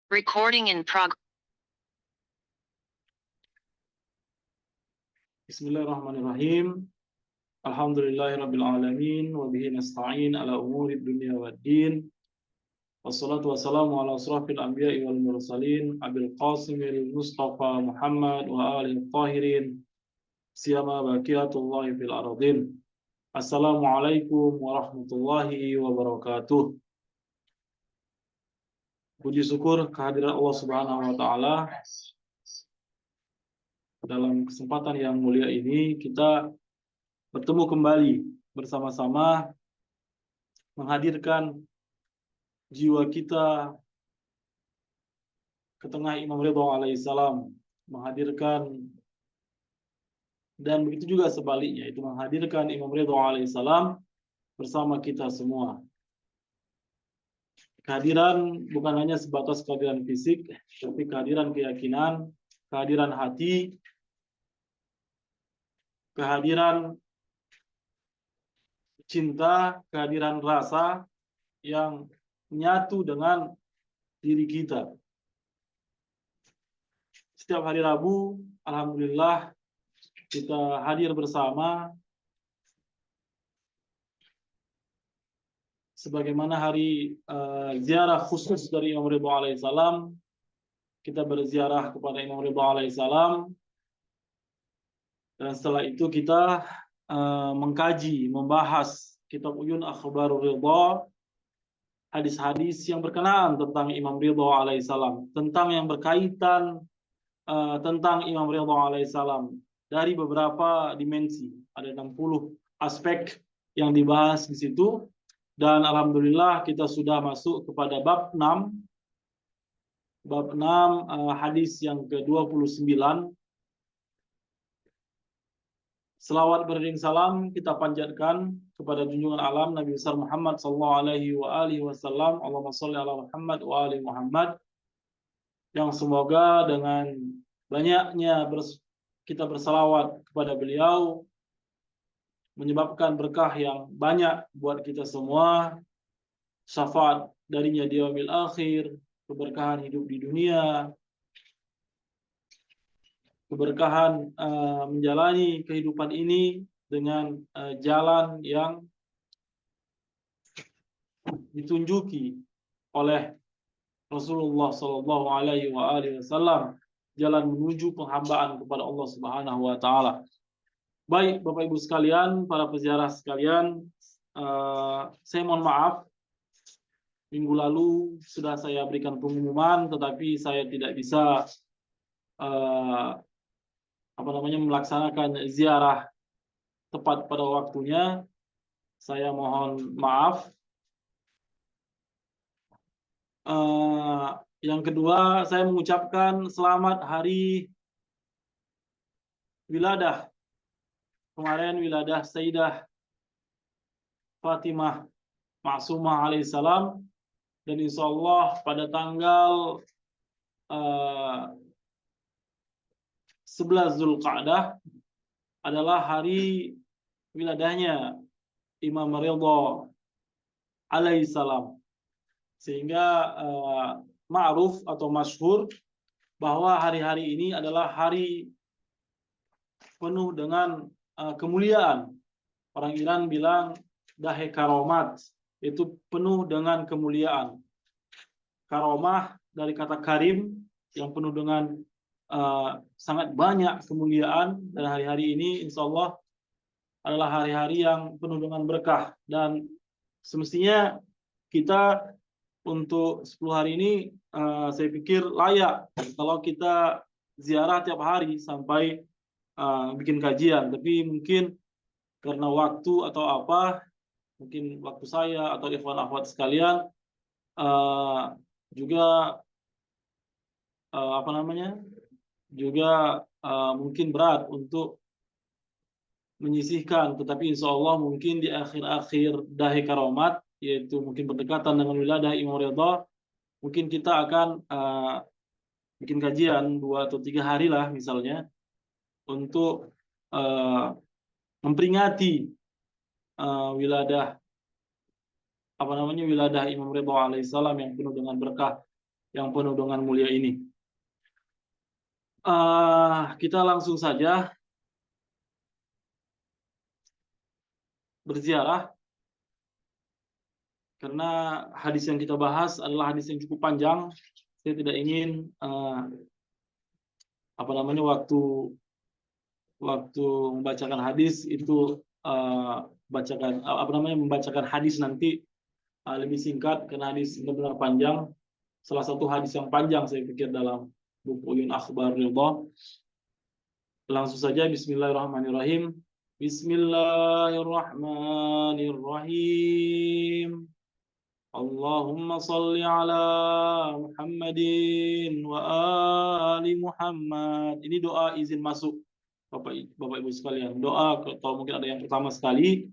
Recording in progress. Bismillahirrahmanirrahim. Alhamdulillahirabbil alamin wa bihi nasta'in ala umuri dunya waddin. Wassalatu wassalamu ala asrafil anbiya'i wal mursalin abil qasimil mustafa Muhammad wa alihi tahirin siyama baqiyatullahi fil ardin. Assalamualaikum warahmatullahi wabarakatuh. Puji syukur kehadiran Allah Subhanahu wa taala. Dalam kesempatan yang mulia ini kita bertemu kembali bersama-sama menghadirkan jiwa kita ke tengah Imam Ridha alaihissalam, menghadirkan, dan begitu juga sebaliknya, itu menghadirkan Imam Ridha alaihissalam bersama kita semua. Kehadiran bukan hanya sebatas kehadiran fisik, tapi kehadiran keyakinan, kehadiran hati, kehadiran cinta, kehadiran rasa yang menyatu dengan diri kita. Setiap hari Rabu, alhamdulillah, kita hadir bersama sebagaimana hari ziarah khusus dari Imam Ridha alaihissalam. Kita berziarah kepada Imam Ridha alaihissalam, dan setelah itu kita mengkaji, membahas kitab Uyun Akhbarur Ridha, hadis-hadis yang berkenaan tentang Imam Ridha alaihissalam, tentang yang berkaitan tentang Imam Ridha alaihissalam dari beberapa dimensi. Ada 60 aspek yang dibahas di situ, dan alhamdulillah kita sudah masuk kepada bab 6. Bab 6, hadis yang ke-29. Selawat beriring salam kita panjatkan kepada junjungan alam Nabi besar Muhammad sallallahu alaihi wasallam. Allahumma shalli ala Muhammad wa ali Muhammad. Yang semoga dengan banyaknya kita bersalawat kepada beliau menyebabkan berkah yang banyak buat kita semua, syafaat darinya di yaumil akhir, keberkahan hidup di dunia, keberkahan menjalani kehidupan ini dengan jalan yang ditunjuki oleh Rasulullah Shallallahu Alaihi Wasallam, jalan menuju penghambaan kepada Allah Subhanahu Wa Taala. Baik, Bapak Ibu sekalian, para peziarah sekalian, saya mohon maaf, minggu lalu sudah saya berikan pengumuman, tetapi saya tidak bisa melaksanakan ziarah tepat pada waktunya. Saya mohon maaf. Yang kedua, saya mengucapkan selamat hari wiladah. Kemarin wiladah Sayyidah Fatimah Ma'sumah alaihissalam, dan insya Allah pada tanggal 11 Zulqa'dah adalah hari wiladahnya Imam Ridha alaihissalam. Sehingga ma'ruf atau masyhur bahwa hari-hari ini adalah hari penuh dengan kemuliaan. Orang Iran bilang dahe karomat, itu penuh dengan kemuliaan. Karomah dari kata karim, yang penuh dengan sangat banyak kemuliaan, dan hari-hari ini insya Allah adalah hari-hari yang penuh dengan berkah. Dan semestinya kita untuk 10 hari ini saya pikir layak kalau kita ziarah tiap hari sampai bikin kajian. Tapi mungkin karena waktu atau apa, mungkin waktu saya atau ikhwan akhwat sekalian juga mungkin berat untuk menyisihkan. Tetapi insya Allah mungkin di akhir-akhir dahi karomat, yaitu mungkin berdekatan dengan wiladah Imam Ridha, mungkin kita akan bikin kajian 2 atau 3 hari lah misalnya, untuk memperingati wiladah Imam Ridha alaihissalam yang penuh dengan berkah. yang penuh dengan mulia ini. Kita langsung saja berziarah, karena hadis yang kita bahas adalah hadis yang cukup panjang. Saya tidak ingin waktu membacakan hadis itu membacakan hadis nanti lebih singkat, karena hadis benar-benar panjang. Salah satu hadis yang panjang saya pikir dalam buku Uyun Akhbar Ridha. Langsung saja, bismillahirrahmanirrahim. Bismillahirrahmanirrahim. Allahumma salli ala Muhammadin wa ali Muhammad. Ini doa izin masuk Bapak Ibu sekalian. Doa kalau mungkin ada yang pertama sekali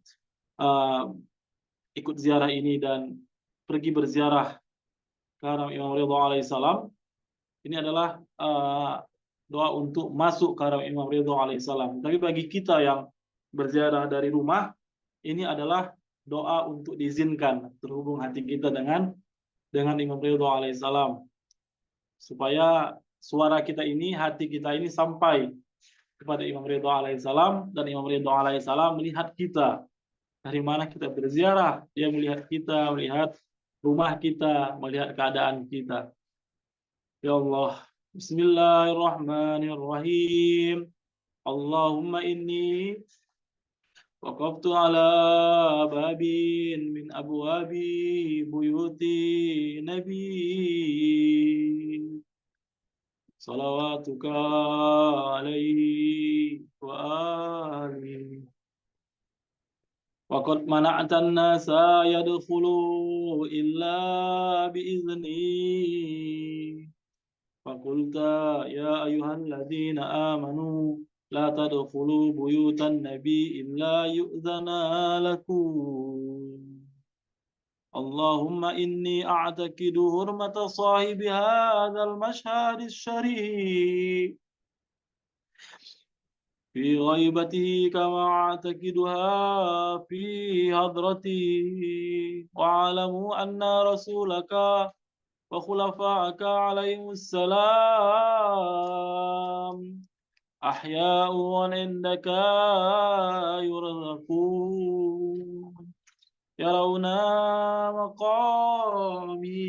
ikut ziarah ini dan pergi berziarah ke haram Imam Ridha alaihissalam. Ini adalah doa untuk masuk ke haram Imam Ridha alaihissalam. Tapi bagi kita yang berziarah dari rumah, ini adalah doa untuk diizinkan terhubung hati kita dengan Imam Ridha alaihissalam, supaya suara kita ini, hati kita ini sampai kepada Imam Ridha alaihissalam, dan Imam Ridha alaihissalam melihat kita dari mana kita berziarah. Dia melihat kita, melihat rumah kita, melihat keadaan kita. Ya Allah, bismillahirrahmanirrahim. Allahumma inni waqaftu ala babin min abwabi buyuti nabi salawatuka alaihi wa alihi. Waqad mana'tan nasa yadkhulu illa biizni. Faqulta ya ayyuhalladzina amanu la tadkhulu buyutan nabi illa yu'zana lakum. Allahumma inni a'taqidu hurmata sahibi hadzal mashhadis syarif fi ghaibatihi kama a'taqiduha fi hadrati, wa alamu anna rasulaka wa khulafa'aka alaihimussalam ahya'un indaka yurzaqun yarawna maqami.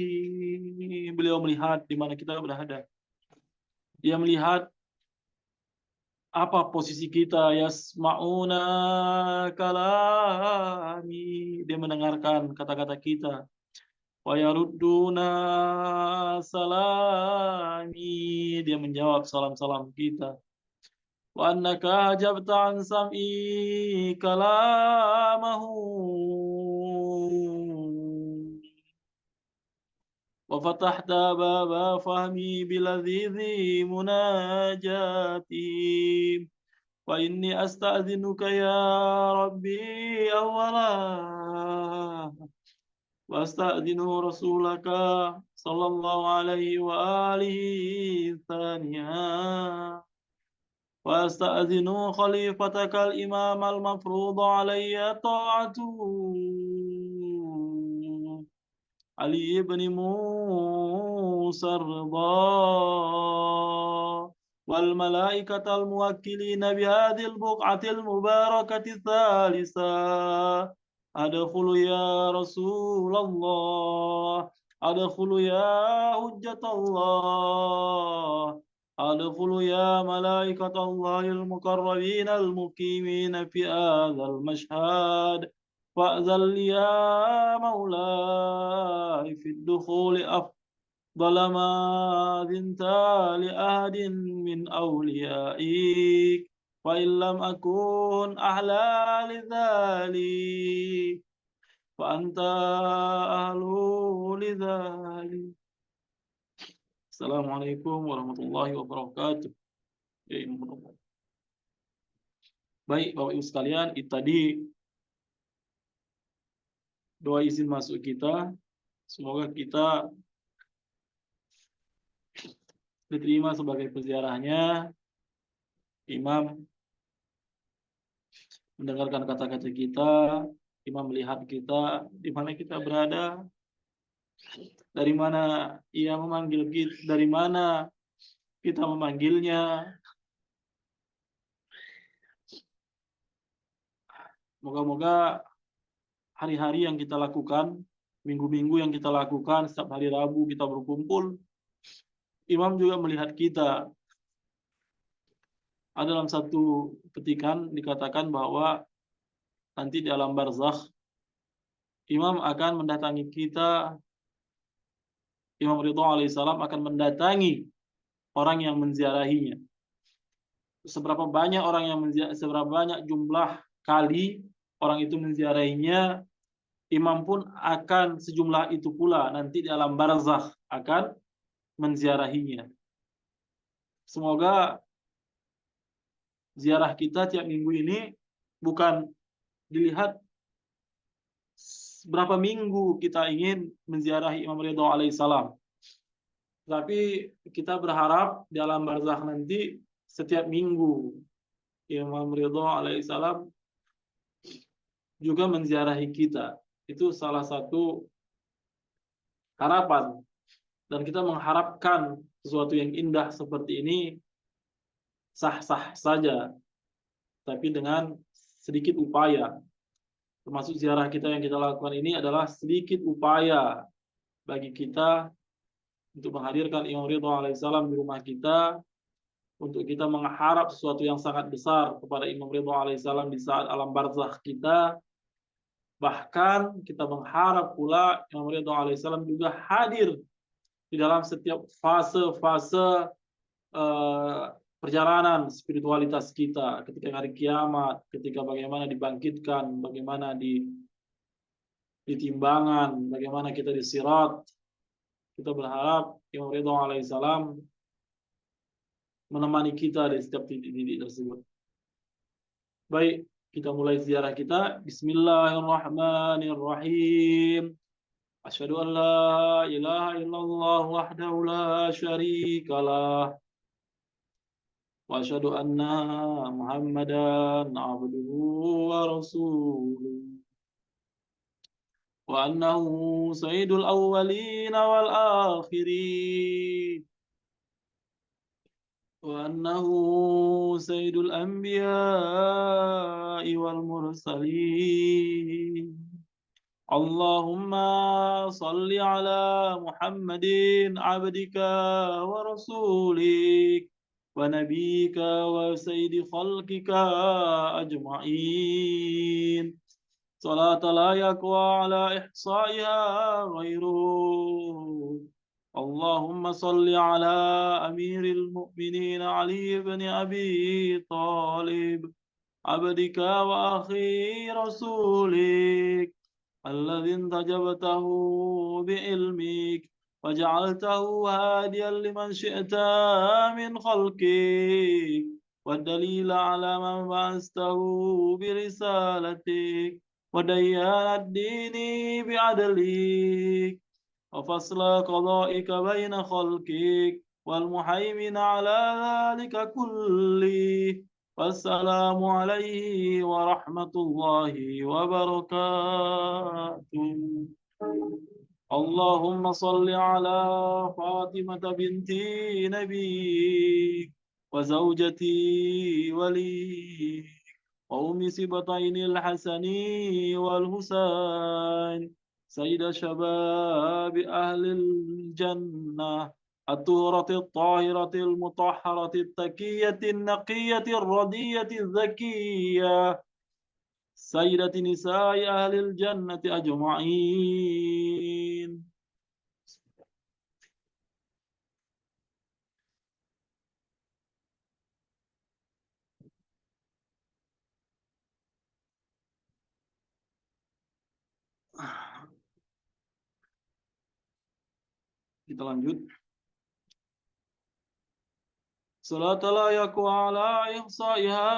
Beliau melihat di mana kita berada. Dia melihat apa posisi kita. Yasma'una kalami. Dia mendengarkan kata-kata kita. Wa yarudduna salami. Dia menjawab salam-salam kita. Wa annaka ajabta an sam'i kalamahu wa fatahta baba fahmi biladhizi munajati. Wa inni asta'zinuka ya rabbi awwala wa asta'zinu rasulaka sallallahu alaihi wa alihi thaniya. وأستأذن خليفتك الإمام المفروض علي طاعته علي بن موسى الرضا والملائكة الموكلين بهذه البقعة المباركة الثالثة. أدخل يا رسول الله، أدخل يا حجة الله، أدخل يا ملائكة الله المقربين المقيمين في هذا المشهد. فأذن لي يا مولاي في الدخول أفضل ما أذنت لأحد من أوليائك، وإن لم أكن أحلى لذلك فأنت أهل لذلك. Assalamualaikum warahmatullahi wabarakatuh. Baik, Bapak Ibu sekalian, itu tadi doa izin masuk kita. Semoga kita diterima sebagai peziarahnya. Imam mendengarkan kata-kata kita, Imam melihat kita di mana kita berada, Dari mana ia memanggil kita, dari mana kita memanggilnya. Moga-moga hari-hari yang kita lakukan, minggu-minggu yang kita lakukan, setiap hari Rabu kita berkumpul, Imam juga melihat kita. Ada dalam satu petikan dikatakan bahwa nanti di alam barzakh Imam akan mendatangi kita, Imam Ridho alaihissalam akan mendatangi orang yang menziarahinya. Seberapa banyak jumlah kali orang itu menziarahinya, Imam pun akan sejumlah itu pula nanti di alam barzakh akan menziarahinya. Semoga ziarah kita tiap minggu ini bukan dilihat berapa minggu kita ingin menziarahi Imam Ridho alaihissalam, tapi kita berharap di alam barzakh nanti setiap minggu Imam Ridho alaihissalam juga menziarahi kita. Itu salah satu harapan, dan kita mengharapkan sesuatu yang indah seperti ini sah-sah saja, tapi dengan sedikit upaya. Termasuk ziarah kita yang kita lakukan ini adalah sedikit upaya bagi kita untuk menghadirkan Imam Ridho alaihissalam di rumah kita, untuk kita mengharap sesuatu yang sangat besar kepada Imam Ridho alaihissalam di saat alam barzakh kita. Bahkan kita mengharap pula Imam Ridho alaihissalam juga hadir di dalam setiap fase-fase perjalanan spiritualitas kita, ketika hari kiamat, ketika bagaimana dibangkitkan, bagaimana di timbangan, bagaimana kita di sirat. Kita berharap Imam Ridho alaihissalam menemani kita di setiap titik-titik tersebut. Baik, kita mulai ziarah kita. Bismillahirrahmanirrahim. Asyhadu an la ilaha illallah wahdahu la syarikalah. Wa asyhadu anna Muhammadan abduhu wa rasuluh. Wa annahu sayyidul awwalin wal akhirin. Wa annahu sayyidul anbiya'i wal mursalin. Allahumma salli ala Muhammadin abdika wa rasulik wa nabika wa sayyidi khalqika ajma'in. Salata la yakwa ala ihsa'iha ghairuh. Allahumma salli ala amiril mu'minin Ali ibn Abi Talib abdika wa akhi rasulik الذي انتجبته بعلمك وجعلته هاديا لمن شئت من خلقك والدليل على من بعثته برسالتك وديان الدين بعدلك وفصل قضائك بين خلقك والمحيمن على ذلك كله والسلام عليه ورحمة الله وبركاته. اللهم صل على فاطمة بنت نبيك وزوجتي وليك وأم سبطين الحسن والحسين سيد شباب أهل الجنة الطهرة الطاهرة المطهرة التكية النقية الردية الذكية سيدة نساء أهل الجنة أجمعين. Kita lanjut. صلاة لا يقوى على إحصائها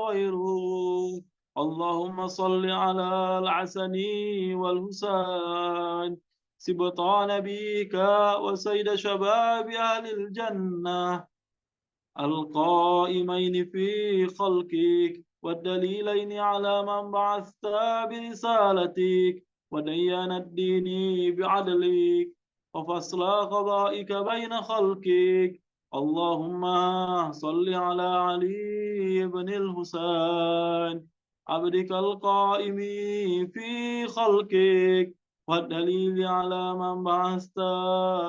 غيره. اللهم صل على الحسن والحسين سبطا نبيك وسيد شباب أهل الجنة القائمين في خلقك والدليلين على من بعثت برسالتك وديان الدين بعدلك وفصل قضائك بين خلقك. اللهم صل على علي بن الحسين عبدك القائم في خلقك والدليل على من بعثت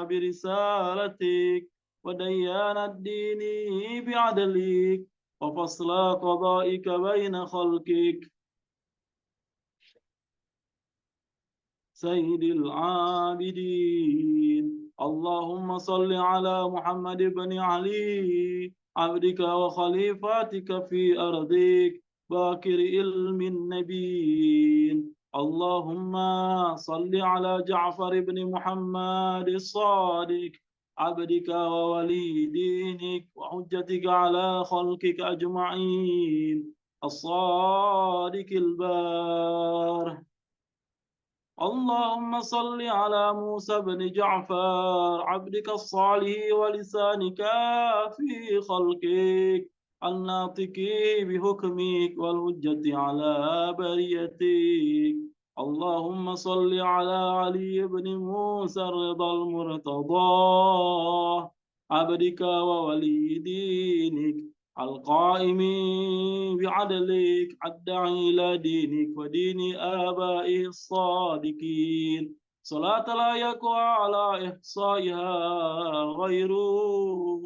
برسالتك وديان الدين بعدلك وفصل قضائك بين خلقك. سيد العابدين اللهم صل على محمد بن علي عبدك وخليفاتك في أرضك باكر علم النبيين. اللهم صل على جعفر بن محمد الصادق عبدك وولي دينك وحجتك على خلقك أجمعين الصادق البار. اللهم صل على موسى بن جعفر عبدك الصالح ولسانك في خلقك الناطق بحكمك والحجة على بريتك. اللهم صل على علي بن موسى الرضا المرتضى عبدك وولي دينك القائم بعدلك الداعي إلى دينك ودين آبائه الصادقين صلاة لا يقوى على إحصائها غيره.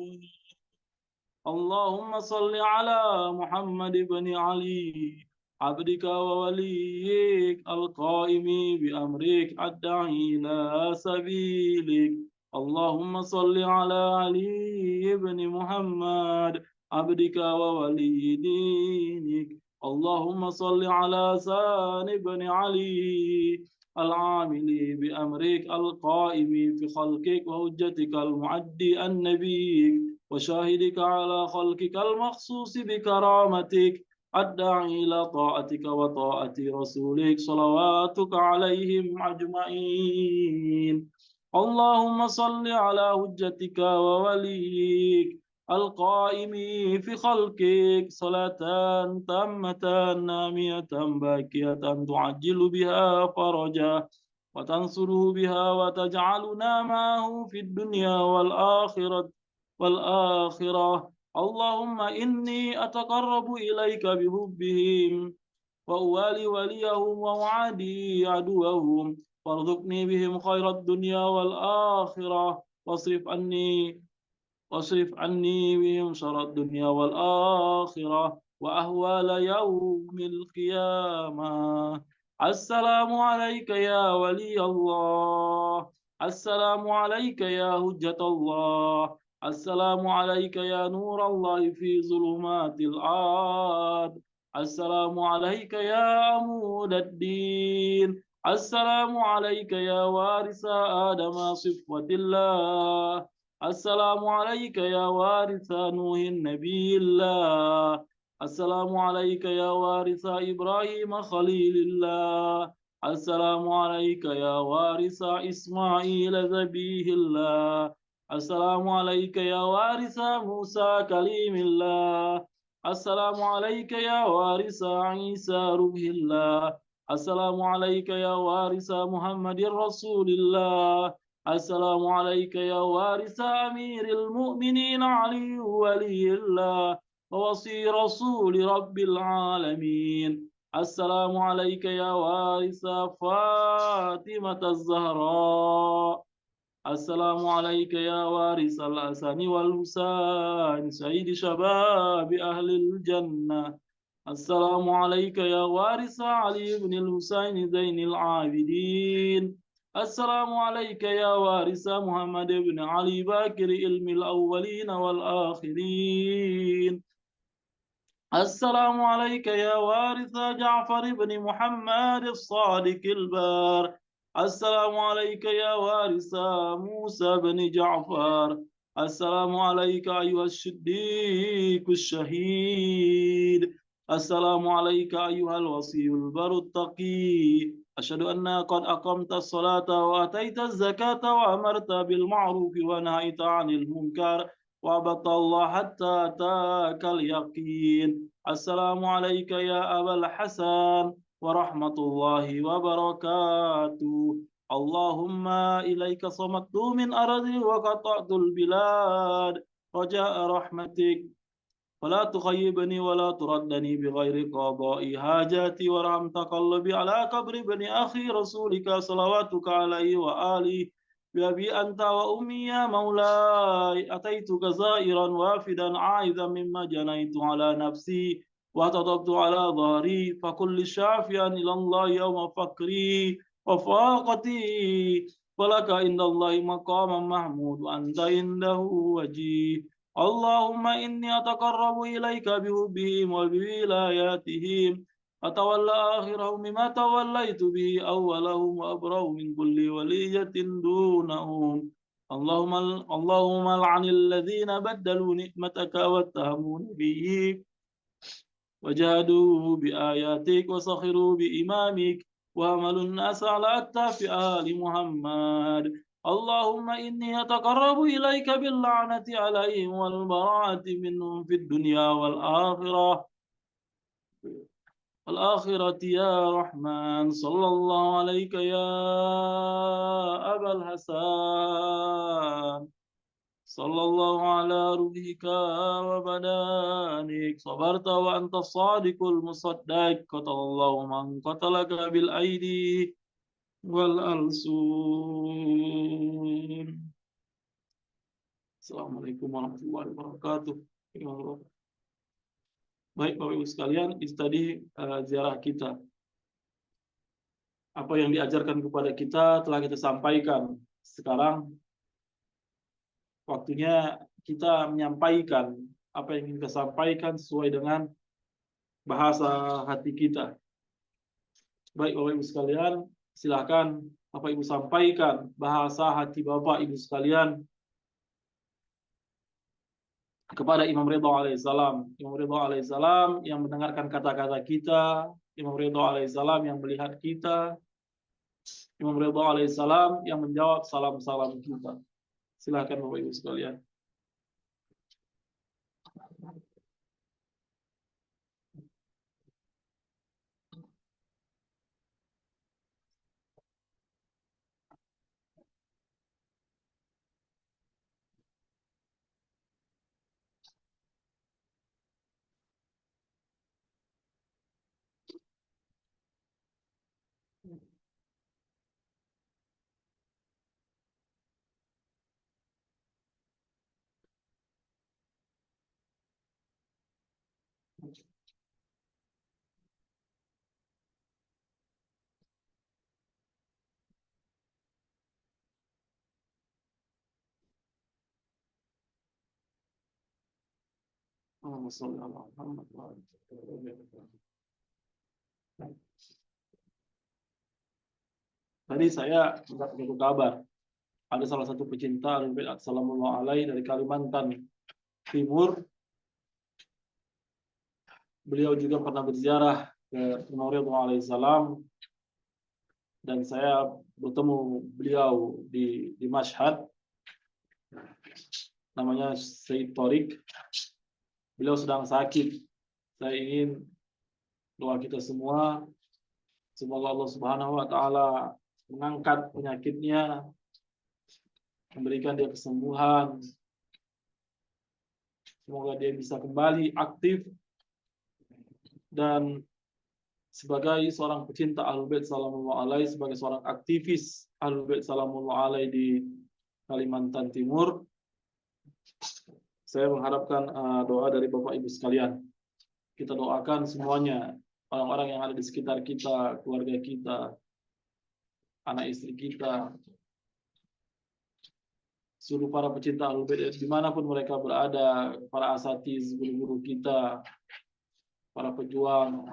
اللهم صل على محمد بن علي عبدك ووليك القائم بأمرك الداعي إلى سبيلك. اللهم صل على علي بن محمد عبدك وولي دينك. اللهم صل على سان بن علي العامل بأمرك القائم في خلقك وحجتك المعدي النبي وشاهدك على خلقك المخصوص بكرامتك الداعي إلى طاعتك وطاعة رسولك صلواتك عليهم أجمعين. اللهم صل على حجتك ووليك القائم في خلقك صلاة تامة نامية باكية تعجل بها فرجا وتنصره بها وتجعلنا معه في الدنيا والآخرة. اللهم إني أتقرب إليك بحبهم وأوالي وليهم وأعادي عدوهم وارزقني بهم خير الدنيا والآخرة واصرف عني بهم شر الدنيا والآخرة وأهوال يوم القيامة. السلام عليك يا ولي الله. السلام عليك يا حجة الله. السلام عليك يا نور الله في ظلمات الأرض. السلام عليك يا عمود الدين. السلام عليك يا وارث آدم صفوة الله. السلام عليك يا وارث نوح النبي الله. السلام عليك يا وارث إبراهيم خليل الله. السلام عليك يا وارث إسماعيل ذبيه الله. السلام عليك يا وارث موسى كليم الله. السلام عليك يا وارث عيسى روح الله. السلام عليك يا وارث محمد رسول الله. السلام عليك يا وارث أمير المؤمنين علي ولي الله ووصي رسول رب العالمين. السلام عليك يا وارث فاطمة الزهراء. السلام عليك يا وارث الحسن والحسين سيد شباب أهل الجنة. السلام عليك يا وارث علي بن الحسين زين العابدين. السلام عليك يا وارث محمد بن علي باكر علم الأولين والآخرين. السلام عليك يا وارث جعفر بن محمد الصادق البار. السلام عليك يا وارث موسى بن جعفر. السلام عليك أيها الصديق الشهيد. السلام عليك أيها الوصي البر التقي. أشهد أنك قد أقمت الصلاة وأتيت الزكاة وأمرت بالمعروف ونهيت عن المنكر وعبدت الله حتى أتاك اليقين. السلام عليك يا أبا الحسن warahmatullahi wabarakatuh. Allahumma ilaika samattu min ardi wa qata'tul bilad raja'a rahmatik. ولا تخيبني ولا تردني بغير قضاء حاجاتي وارحم تقلبي على قبر بني أخي رسولك صلواتك عليه وآله بأبي أنت وأمي يا مولاي أتيتك زائرا وافدا عائذا مما جنيت على نفسي وتضبت على ظهري فكل شافيا إلى الله يوم فقري وفاقتي ولك عند الله مقام محمود وأنت عنده وجيه اللهم إني أتقرب إليك بحبهم وبولاياتهم أتولى آخرهم مما توليت به أولهم وأبرأ من كل ولية دونهم اللهم لعن الذين بدلوا نعمتك واتهموا نبيك وجادوا بآياتك وسخروا بإمامك وعملوا الناس على أكتاف آل محمد اللهم إني أتقرب إليك باللعنة عليهم والبراءة منهم في الدنيا والآخرة يا رحمن صلى الله عليك يا أبا الحسن صلى الله على روحك وبدانك صبرت وأنت الصادق المصدق قتل الله من قتلك بالأيدي والألسن. Assalamualaikum warahmatullahi wabarakatuh. Baik Bapak Ibu sekalian, itu tadi ziarah kita. Apa yang diajarkan kepada kita telah kita sampaikan. Sekarang waktunya kita menyampaikan apa yang ingin kita sampaikan sesuai dengan bahasa hati kita. Baik Bapak Ibu sekalian, silakan Bapak Ibu sampaikan bahasa hati Bapak Ibu sekalian kepada Imam Ridha alaihissalam. Imam Ridha alaihissalam yang mendengarkan kata-kata kita, Imam Ridha alaihissalam yang melihat kita, Imam Ridha alaihissalam yang menjawab salam-salam kita. Silakan Bapak Ibu sekalian. Tadi saya mendapat kabar ada salah satu pecinta Ahlul Bait sallallahu alaihi dari Kalimantan Timur. Beliau juga pernah berziarah ke Imam Ridha alaihissalam dan saya bertemu beliau di Mashhad. Namanya Said Torik. Beliau sedang sakit. Saya ingin doa kita semua semoga Allah Subhanahu wa taala mengangkat penyakitnya, memberikan dia kesembuhan. Semoga dia bisa kembali aktif dan sebagai seorang pecinta Ahlul Bait sallallahu alaihi, sebagai seorang aktivis Ahlul Bait sallallahu alaihi di Kalimantan Timur, saya mengharapkan doa dari Bapak Ibu sekalian. Kita doakan semuanya, orang-orang yang ada di sekitar kita, keluarga kita, anak istri kita, seluruh para pecinta Ahlul Bait dimanapun mereka berada, para asatiz, guru-guru kita, para pejuang,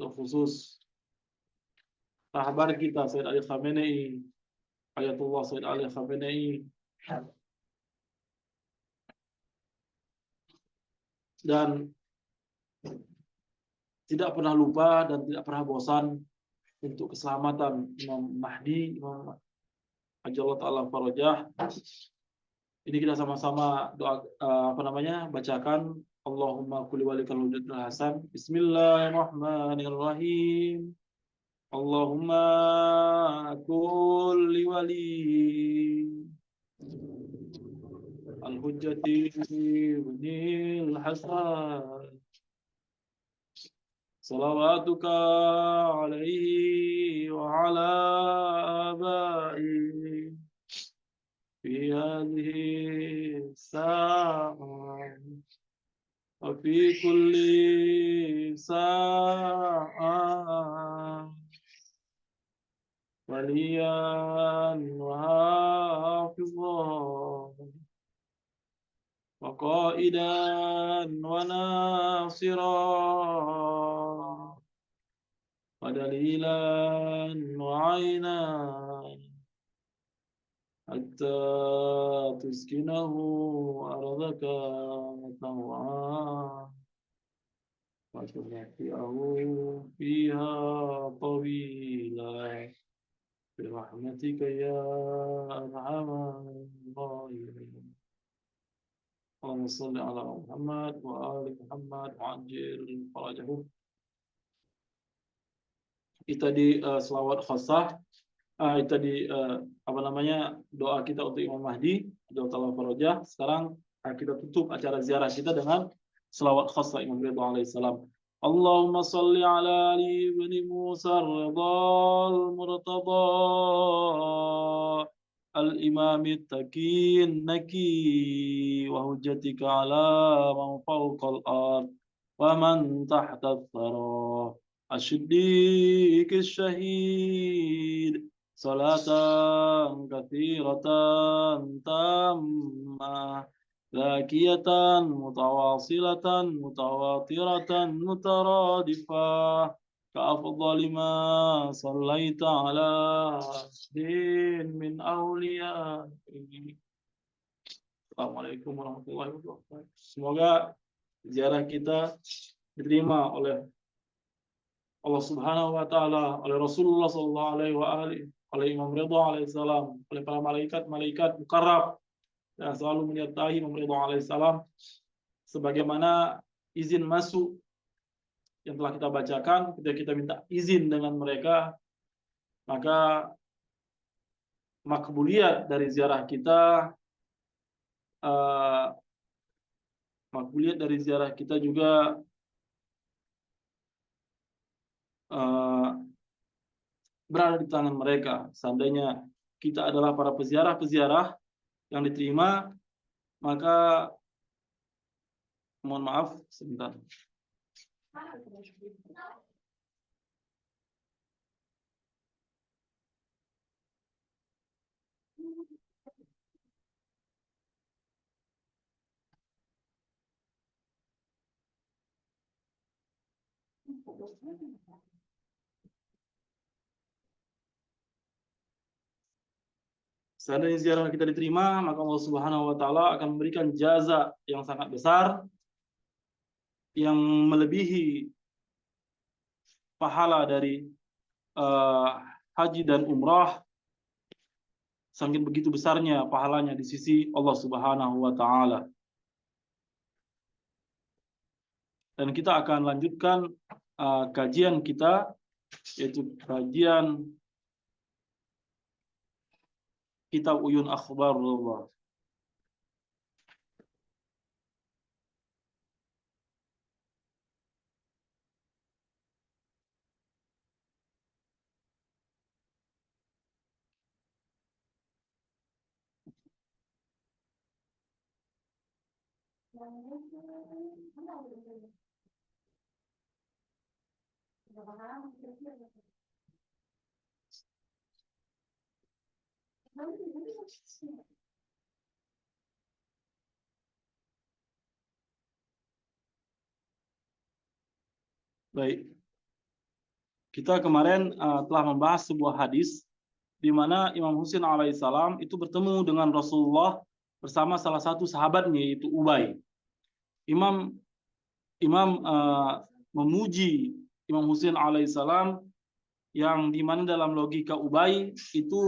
terkhusus sahabat kita Sayyid Ali Khamenei, Ayatullah Sayyid Ali Khamenei, dan tidak pernah lupa dan tidak pernah bosan untuk keselamatan Imam Mahdi, Imam Ajallah Ta'ala Farajah. Ini kita sama-sama doa bacakan Allahumma kulli walikal wujudul hasan. Bismillahirrahmanirrahim. Allahumma kulli wali al-hujjati ibnil Hasan salawatuka alaihi wa ala abai fi hadhihi sa'ah wa fi kulli sa'ah waliyan wa hafizan wa qaidan wa nasira wa dalilan wa ainan hatta tuskinahu ardaka taw'a wa tumaki'ahu fiha tawila birahmatika ya arhamar rahimin. Allahumma salli ala Muhammad wa ali Muhammad wa ajil farajahum. Itu tadi selawat khassah. Itu tadi doa kita untuk Imam Mahdi, doa Allah farajah. Sekarang kita tutup acara ziarah kita dengan selawat khassah Imam Ridha alaihissalam. Allahumma salli ala Ali ibn Musa Ridha al-Murtada al-Imam at-Taqi an-Naki wa hujjatika ala man fawqa al-ard wa man tahta ath-thara الشديق الشهيد صلاة كثيرة تامة ذاكية متواصلة متواترة مترادفة كأفضل ما صليت على دين من أولياء. Assalamualaikum warahmatullahi wabarakatuh. Semoga ziarah kita diterima oleh Allah Subhanahu wa taala, oleh Rasulullah sallallahu alaihi wa alihi, oleh Imam Ridha alaihissalam, oleh para malaikat mukarrab yang selalu menyertai Imam Ridha alaihissalam, sebagaimana izin masuk yang telah kita bacakan. Ketika kita minta izin dengan mereka, maka makbuliyat dari ziarah kita juga berada di tangan mereka. Seandainya kita adalah para peziarah yang diterima, maka mohon maaf sebentar. Seandainya ziarah kita diterima, maka Allah Subhanahu wa taala akan memberikan jaza yang sangat besar, yang melebihi pahala dari haji dan umrah. Saking begitu besarnya pahalanya di sisi Allah Subhanahu wa taala. Dan kita akan lanjutkan kajian kita, yaitu kajian Kitab Uyun Akhbarullah. Baik, kita kemarin telah membahas sebuah hadis di mana Imam Husain alaihissalam itu bertemu dengan Rasulullah bersama salah satu sahabatnya, yaitu Ubay. Imam memuji Imam Husain alaihissalam, yang dimana dalam logika Ubay itu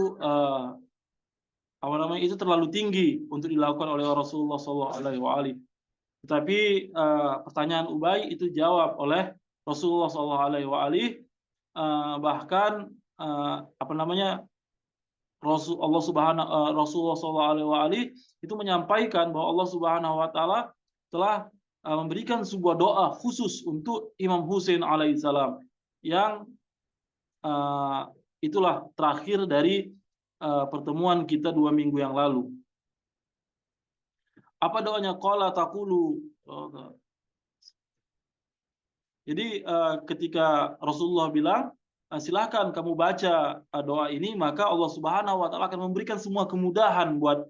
itu terlalu tinggi untuk dilakukan oleh Rasulullah SAW. Tetapi pertanyaan Ubay itu jawab oleh Rasulullah SAW bahkan apa namanya, Rasulullah SAW itu menyampaikan bahwa Allah Subhanahu Wa Taala telah memberikan sebuah doa khusus untuk Imam Husain alaihissalam yang itulah terakhir dari pertemuan kita 2 minggu yang lalu. Apa doanya? Qala taqulu. Jadi ketika Rasulullah bilang, silakan kamu baca doa ini, maka Allah Subhanahu Wa Taala akan memberikan semua kemudahan buat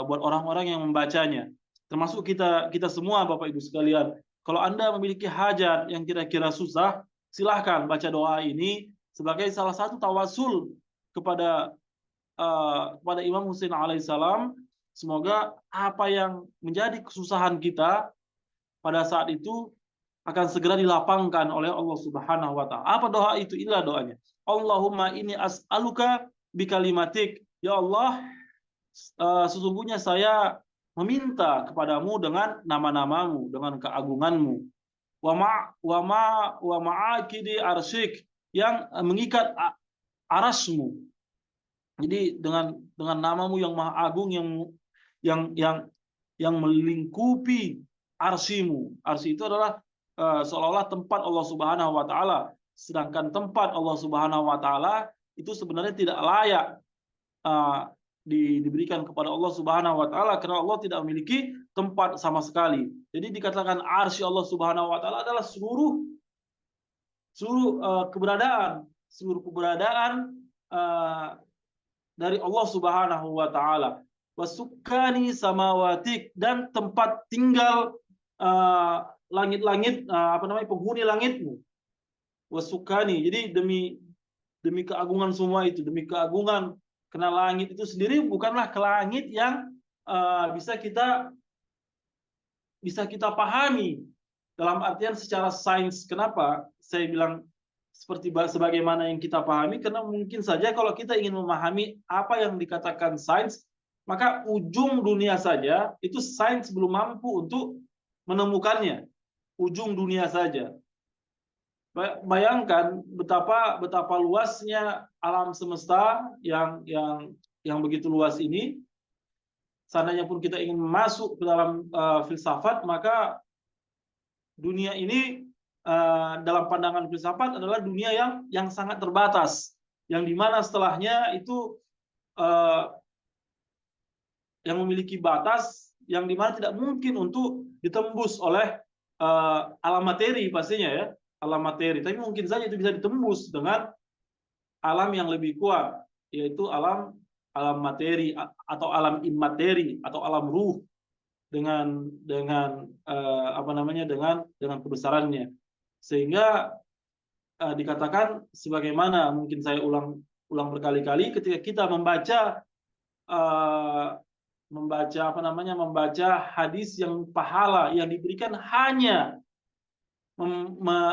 orang-orang yang membacanya, termasuk kita semua, Bapak Ibu sekalian. Kalau Anda memiliki hajat yang kira-kira susah, silahkan baca doa ini sebagai salah satu tawasul kepada Imam Husain alaihissalam. Semoga apa yang menjadi kesusahan kita pada saat itu akan segera dilapangkan oleh Allah Subhanahu Wa Taala. Apa doa itu? Inilah doanya. Allahumma inni as'aluka bikalimatik. Ya Allah, sesungguhnya saya meminta kepadamu dengan nama-namamu, dengan keagunganmu. Wa ma'akidi arsyik, yang mengikat arasmu. Jadi dengan namamu yang maha agung, yang melingkupi arsimu. Arsi itu adalah seolah-olah tempat Allah Subhanahu Wa Taala. Sedangkan tempat Allah Subhanahu Wa Taala itu sebenarnya tidak layak diberikan kepada Allah Subhanahu Wa Taala, karena Allah tidak memiliki tempat sama sekali. Jadi dikatakan arsy Allah Subhanahu Wa Taala adalah seluruh keberadaan dari Allah Subhanahu Wa Taala. Wasukani samawatik, dan tempat tinggal langit-langit, penghuni langitmu. Wasukani, jadi demi keagungan semua itu, demi keagungan, karena langit itu sendiri bukanlah ke langit yang bisa kita pahami dalam artian secara sains. Kenapa saya bilang sebagaimana yang kita pahami? Karena mungkin saja kalau kita ingin memahami apa yang dikatakan sains, maka ujung dunia saja itu sains belum mampu untuk menemukannya. Ujung dunia saja. Bayangkan betapa luasnya alam semesta yang begitu luas ini. Seandainya pun kita ingin masuk ke dalam filsafat, maka dunia ini dalam pandangan filsafat adalah dunia yang sangat terbatas, yang dimana setelahnya itu yang memiliki batas, yang dimana tidak mungkin untuk ditembus oleh alam materi pastinya ya, alam materi. Tapi mungkin saja itu bisa ditembus dengan alam yang lebih kuat, yaitu alam materi atau alam imateri atau alam ruh dengan kebesarannya. Sehingga dikatakan sebagaimana mungkin saya ulang berkali-kali, ketika kita membaca hadis yang pahala yang diberikan hanya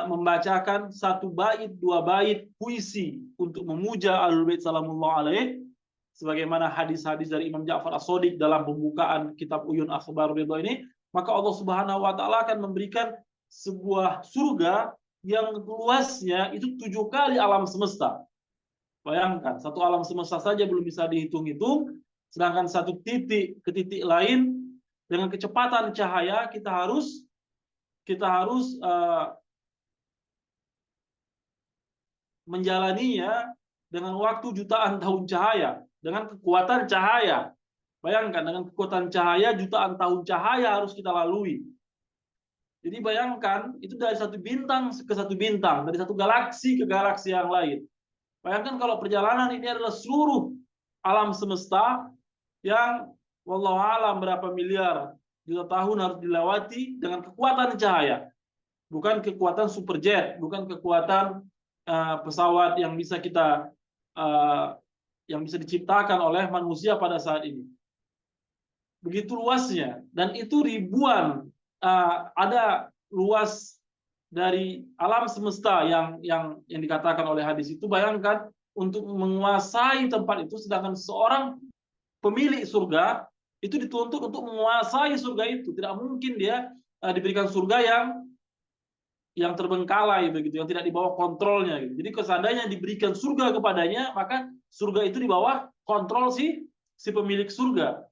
membacakan 1 bait 2 bait puisi untuk memuja Ahlul Bait salamullah alaih, sebagaimana hadis-hadis dari Imam Ja'far As-Shadiq dalam pembukaan kitab Uyun Akhbar Ridha ini, maka Allah Subhanahu Wa Taala akan memberikan sebuah surga yang luasnya itu 7 kali alam semesta. Bayangkan, satu alam semesta saja belum bisa dihitung-hitung, sedangkan satu titik ke titik lain dengan kecepatan cahaya kita harus menjalaninya dengan waktu jutaan tahun cahaya, dengan kekuatan cahaya. Bayangkan, dengan kekuatan cahaya, jutaan tahun cahaya harus kita lalui. Jadi bayangkan, itu dari satu bintang ke satu bintang, dari satu galaksi ke galaksi yang lain. Bayangkan kalau perjalanan ini adalah seluruh alam semesta yang wallahu alam berapa miliar juta tahun harus dilewati dengan kekuatan cahaya. Bukan kekuatan superjet, bukan kekuatan pesawat yang bisa diciptakan oleh manusia pada saat ini. Begitu luasnya, dan itu ribuan, ada luas dari alam semesta yang dikatakan oleh hadis itu. Bayangkan, untuk menguasai tempat itu, sedangkan seorang pemilik surga itu dituntut untuk menguasai surga itu. Tidak mungkin dia diberikan surga yang terbengkalai begitu, yang tidak di bawah kontrolnya gitu. Jadi seandainya diberikan surga kepadanya, maka surga itu di bawah kontrol si pemilik surga.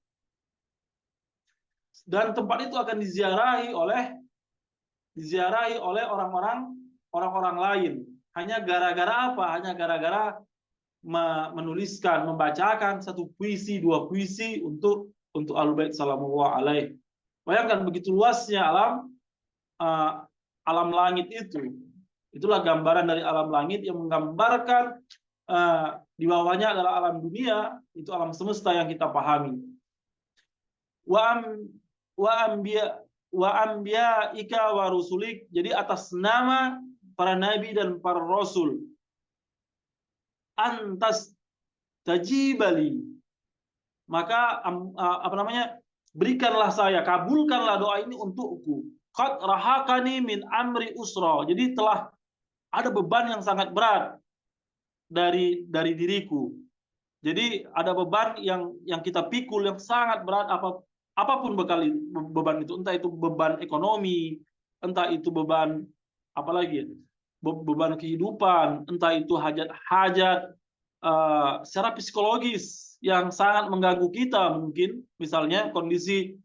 Dan tempat itu akan diziarahi oleh orang-orang lain. Hanya gara-gara apa? Hanya gara-gara menuliskan, membacakan satu puisi, dua puisi untuk Ahlul Bait sallallahu alaihi. Bayangkan begitu luasnya alam langit itu. Itulah gambaran dari alam langit yang menggambarkan di bawahnya adalah alam dunia, itu alam semesta yang kita pahami. Wa anbiyaika wa rusulik, jadi atas nama para nabi dan para rasul. Antas tajibali, maka berikanlah saya, kabulkanlah doa ini untukku. Qad rahakani min amri usra, jadi telah ada beban yang sangat berat dari diriku. Jadi ada beban yang kita pikul yang sangat berat, apapun beban itu, entah itu beban ekonomi, entah itu beban apalagi beban kehidupan, entah itu hajat-hajat secara psikologis yang sangat mengganggu kita, mungkin misalnya kondisi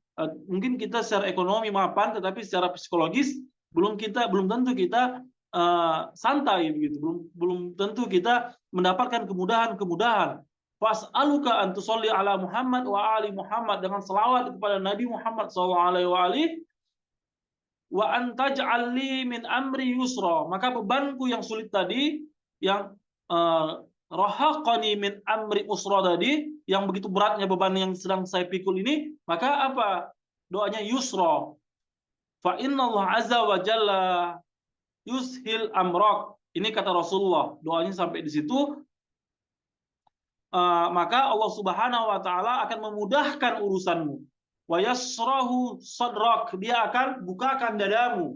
mungkin kita secara ekonomi mapan, tetapi secara psikologis belum tentu kita santai begitu, belum tentu kita mendapatkan kemudahan. Fas'aluka an tusolli ala Muhammad wa ali Muhammad, dengan selawat kepada Nabi Muhammad SAW, wa antaj'al li min amri yusra, maka bebanku yang sulit tadi, yang rahaqani min amri usra tadi, yang begitu beratnya beban yang sedang saya pikul ini, maka apa doanya? Yusra. Fa innallaha azza wa jalla yushil amrak. Ini kata Rasulullah, doanya sampai di situ. Maka Allah Subhanahu wa taala akan memudahkan urusanmu. Wa yasrahu sadrak, dia akan bukakan dadamu.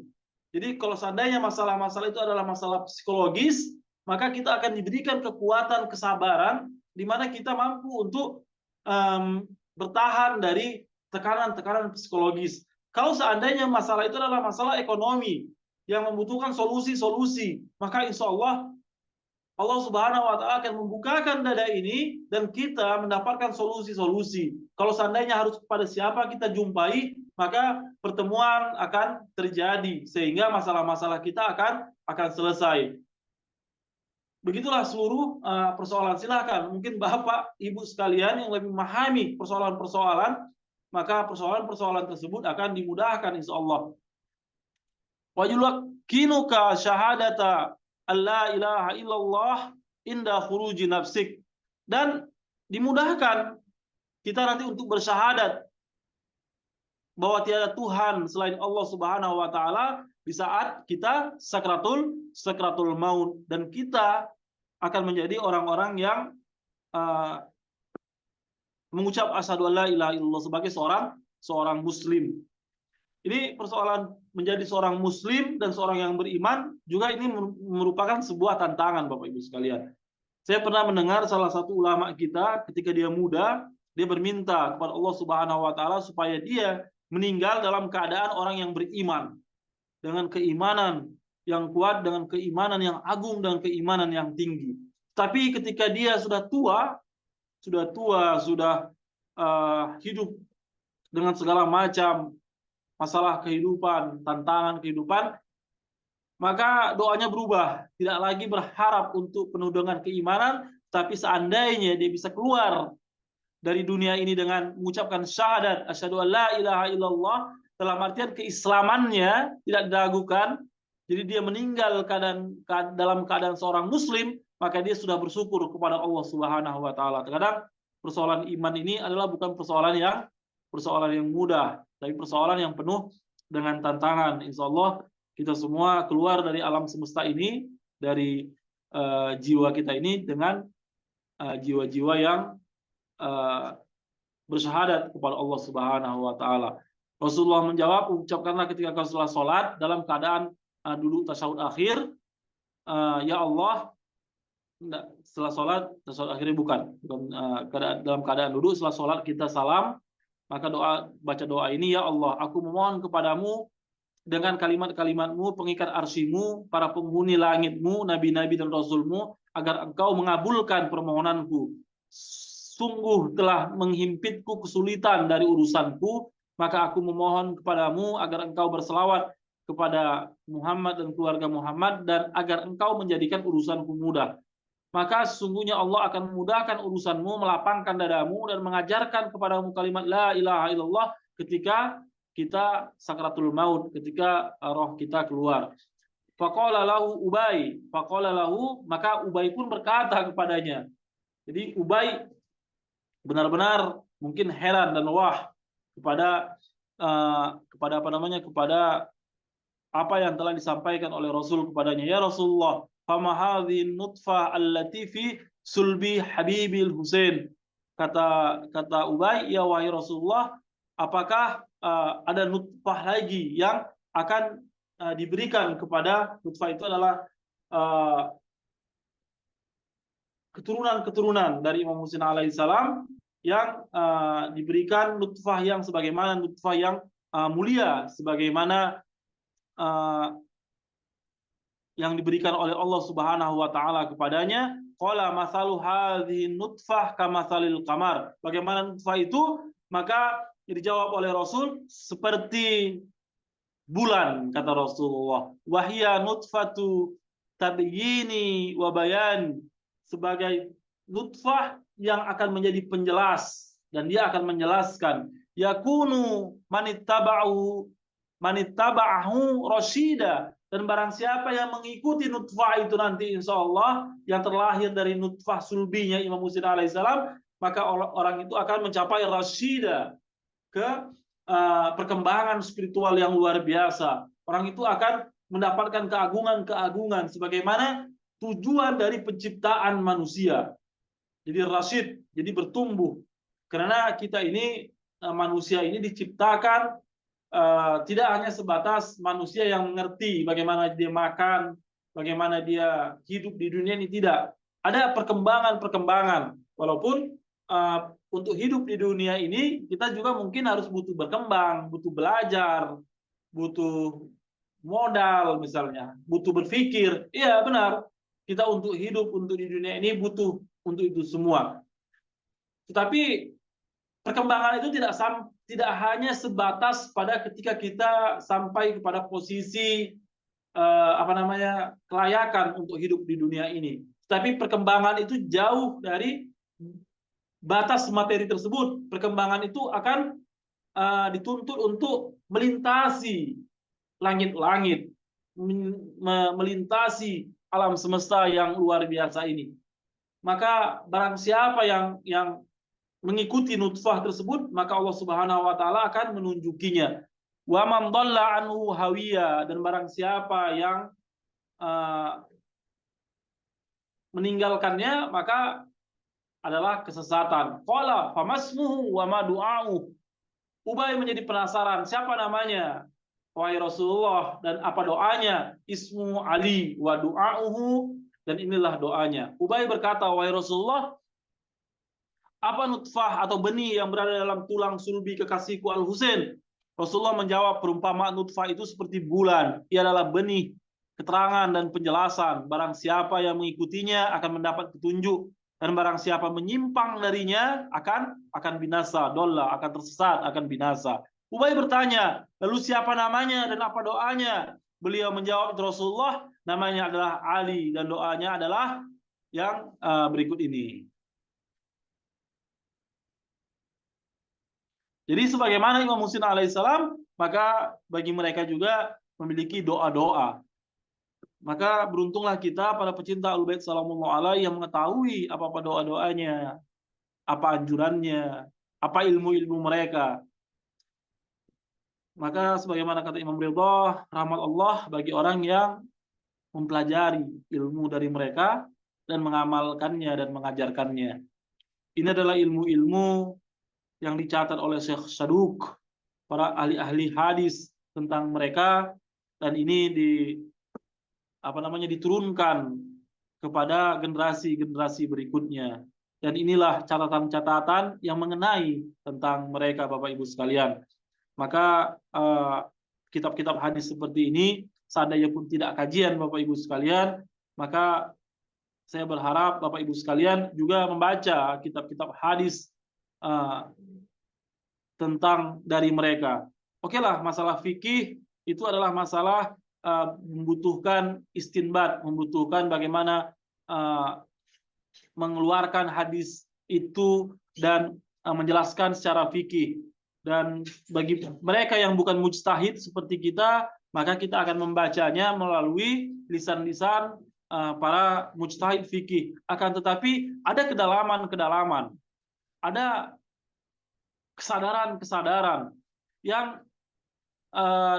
Jadi kalau seandainya masalah-masalah itu adalah masalah psikologis, maka kita akan diberikan kekuatan, kesabaran, di mana kita mampu untuk bertahan dari tekanan-tekanan psikologis. Kalau seandainya masalah itu adalah masalah ekonomi yang membutuhkan solusi-solusi, maka insya Allah Subhanahu wa taala akan membukakan dada ini dan kita mendapatkan solusi-solusi. Kalau seandainya harus kepada siapa kita jumpai, maka pertemuan akan terjadi sehingga masalah-masalah kita akan selesai. Begitulah seluruh persoalan. Silakan mungkin Bapak Ibu sekalian yang lebih memahami persoalan-persoalan, maka persoalan-persoalan tersebut akan dimudahkan insyaallah. Wa yulqinuka syahadata alla ilaha illallah inda khuruji nafsik, dan dimudahkan kita nanti untuk bersyahadat bahwa tiada Tuhan selain Allah Subhanahu wa taala di saat kita sakratul maut, dan kita akan menjadi orang-orang yang mengucap asyhadu alla ilaha illallah sebagai seorang muslim. Ini persoalan menjadi seorang muslim dan seorang yang beriman juga ini merupakan sebuah tantangan, Bapak Ibu sekalian. Saya pernah mendengar salah satu ulama kita ketika dia muda, dia berminta kepada Allah Subhanahu wa taala supaya dia meninggal dalam keadaan orang yang beriman, dengan keimanan yang kuat, dengan keimanan yang agung, dengan keimanan yang tinggi. Tapi ketika dia sudah tua, sudah hidup dengan segala macam masalah kehidupan, tantangan kehidupan, maka doanya berubah. Tidak lagi berharap untuk penuh dengan keimanan, tapi seandainya dia bisa keluar dari dunia ini dengan mengucapkan syahadat asyhadu alla ilaha illallah, dalam artian keislamannya tidak diragukan, jadi dia meninggal dalam keadaan seorang muslim, maka dia sudah bersyukur kepada Allah Subhanahu wa taala. Terkadang persoalan iman ini adalah bukan persoalan yang mudah, tapi persoalan yang penuh dengan tantangan. Insya Allah kita semua keluar dari alam semesta ini, dari jiwa kita ini dengan jiwa-jiwa yang bersyahadat kepada Allah Subhanahu wa taala. Rasulullah menjawab, ucapkanlah ketika kau setelah sholat dalam keadaan duduk tasyahud akhir, ya Allah, setelah sholat tasyahud akhirnya bukan dalam keadaan duduk setelah sholat kita salam, maka baca doa ini, ya Allah, aku memohon kepadamu dengan kalimat-kalimatmu, pengikat arsyimu, para penghuni langitmu, nabi-nabi dan rasulmu, agar engkau mengabulkan permohonanku. Sungguh telah menghimpitku kesulitan dari urusanku, maka aku memohon kepadamu agar engkau berselawat kepada Muhammad dan keluarga Muhammad, dan agar engkau menjadikan urusanku mudah. Maka sesungguhnya Allah akan memudahkan urusanmu, melapangkan dadamu, dan mengajarkan kepadamu kalimat la ilaha illallah ketika kita sakratul maut, ketika roh kita keluar. Faqala lahu Ubay, faqala lahu, maka Ubay pun berkata kepadanya. Jadi Ubay benar-benar mungkin heran dan wah kepada kepada apa yang telah disampaikan oleh Rasul kepadanya. Ya Rasulullah, fama hadhihi nutfah allati fi sulbi habibil Husain. Kata Ubay, ya wahai Rasulullah, apakah ada nutfah lagi yang akan diberikan kepada, nutfah itu adalah keturunan-keturunan dari Imam Husain alaihissalam, yang diberikan nutfah yang sebagaimana nutfah yang mulia, sebagaimana yang diberikan oleh Allah Subhanahu wa taala kepadanya. Qala masalu hadhihi nutfah kamatsalil qamar. Bagaimana nutfah itu? Maka dijawab oleh Rasul, seperti bulan, kata Rasulullah. Wahia nutfatu tabyini wa bayan, sebagai nutfah yang akan menjadi penjelas, dan dia akan menjelaskan. Yakunu manittaba'u rasyida, dan barang siapa yang mengikuti nutfah itu nanti insya Allah, yang terlahir dari nutfah sulbinya Imam Husain alaihissalam, maka orang itu akan mencapai rasyida, ke perkembangan spiritual yang luar biasa. Orang itu akan mendapatkan keagungan-keagungan sebagaimana tujuan dari penciptaan manusia. Jadi rasyid, jadi bertumbuh. Karena kita ini, manusia ini diciptakan tidak hanya sebatas manusia yang mengerti bagaimana dia makan, bagaimana dia hidup di dunia ini, tidak. Ada perkembangan-perkembangan. Walaupun untuk hidup di dunia ini kita juga mungkin harus butuh berkembang, butuh belajar, butuh modal misalnya, butuh berpikir. Iya benar, kita untuk hidup untuk di dunia ini butuh untuk itu semua. Tetapi perkembangan itu tidak hanya sebatas pada ketika kita sampai kepada posisi kelayakan untuk hidup di dunia ini. Tapi perkembangan itu jauh dari batas materi tersebut. Perkembangan itu akan dituntut untuk melintasi langit-langit, melintasi alam semesta yang luar biasa ini. Maka barang siapa yang mengikuti nutfah tersebut, maka Allah Subhanahu wa taala akan menunjukinya. Wa man dhalla anhu hawiya, dan barang siapa yang meninggalkannya maka adalah kesesatan. Qala famasmuhu wa ma du'a'u. Ubay menjadi penasaran, siapa namanya wahai Rasulullah, dan apa doanya? Ismu Ali wa du'a'uhu, dan inilah doanya. Ubay berkata, wahai Rasulullah, apa nutfah atau benih yang berada dalam tulang sulbi kekasihku Al-Husain? Rasulullah menjawab, perumpamaan nutfah itu seperti bulan. Ia adalah benih, keterangan dan penjelasan. Barang siapa yang mengikutinya akan mendapat petunjuk, dan barang siapa menyimpang darinya akan binasa, dolla, akan tersesat, akan binasa. Ubay bertanya, lalu siapa namanya dan apa doanya? Beliau menjawab, Rasulullah, namanya adalah Ali, dan doanya adalah yang berikut ini. Jadi sebagaimana Imam Husain alaihissalam, maka bagi mereka juga memiliki doa-doa. Maka beruntunglah kita para pecinta Ahlul Bait sallallahu alaihi yang mengetahui apa doa-doanya, apa anjurannya, apa ilmu-ilmu mereka. Maka sebagaimana kata Imam Ridha, rahmat Allah bagi orang yang mempelajari ilmu dari mereka dan mengamalkannya dan mengajarkannya. Ini adalah ilmu-ilmu yang dicatat oleh Syekh Saduk, para ahli-ahli hadis tentang mereka, dan ini diturunkan kepada generasi-generasi berikutnya. Dan inilah catatan-catatan yang mengenai tentang mereka, Bapak Ibu sekalian. Maka kitab-kitab hadis seperti ini, seandainya pun tidak kajian Bapak Ibu sekalian, maka saya berharap Bapak Ibu sekalian juga membaca kitab-kitab hadis tentang dari mereka. Oke lah, masalah fikih itu adalah masalah membutuhkan istinbat, membutuhkan bagaimana mengeluarkan hadis itu dan menjelaskan secara fikih. Dan bagi mereka yang bukan mujtahid seperti kita, maka kita akan membacanya melalui lisan-lisan para mujtahid fikih. Akan tetapi ada kedalaman-kedalaman, ada kesadaran-kesadaran yang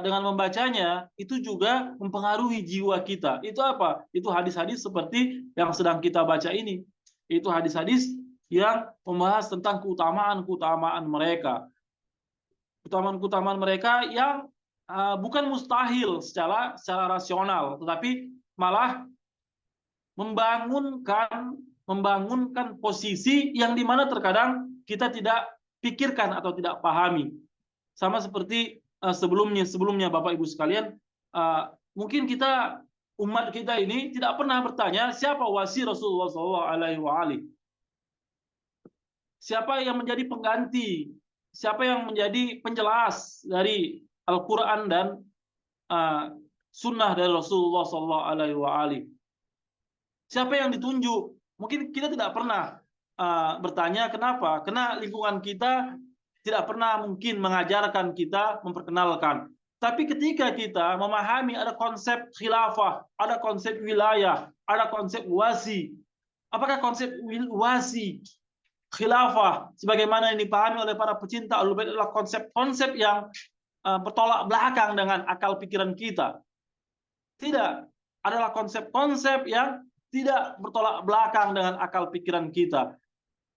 dengan membacanya itu juga mempengaruhi jiwa kita. Itu apa? Itu hadis-hadis seperti yang sedang kita baca ini. Itu hadis-hadis yang membahas tentang keutamaan-keutamaan mereka. Keutamaan-keutamaan mereka yang bukan mustahil secara rasional, tetapi malah membangunkan posisi yang dimana terkadang kita tidak pikirkan atau tidak pahami. Sama seperti sebelumnya Bapak Ibu sekalian, mungkin umat kita ini tidak pernah bertanya siapa wasi Rasulullah SAW, siapa yang menjadi pengganti, siapa yang menjadi penjelas dari Al-Quran dan sunnah dari Rasulullah SAW. Siapa yang ditunjuk? Mungkin kita tidak pernah bertanya. Kenapa? Karena lingkungan kita tidak pernah mungkin mengajarkan kita, memperkenalkan. Tapi ketika kita memahami ada konsep khilafah, ada konsep wilayah, ada konsep wasi. Apakah konsep wasi, khilafah, sebagaimana yang dipahami oleh para pecinta Ahlul Bait adalah konsep-konsep yang bertolak belakang dengan akal pikiran kita? Tidak. Adalah konsep-konsep yang tidak bertolak belakang dengan akal pikiran kita.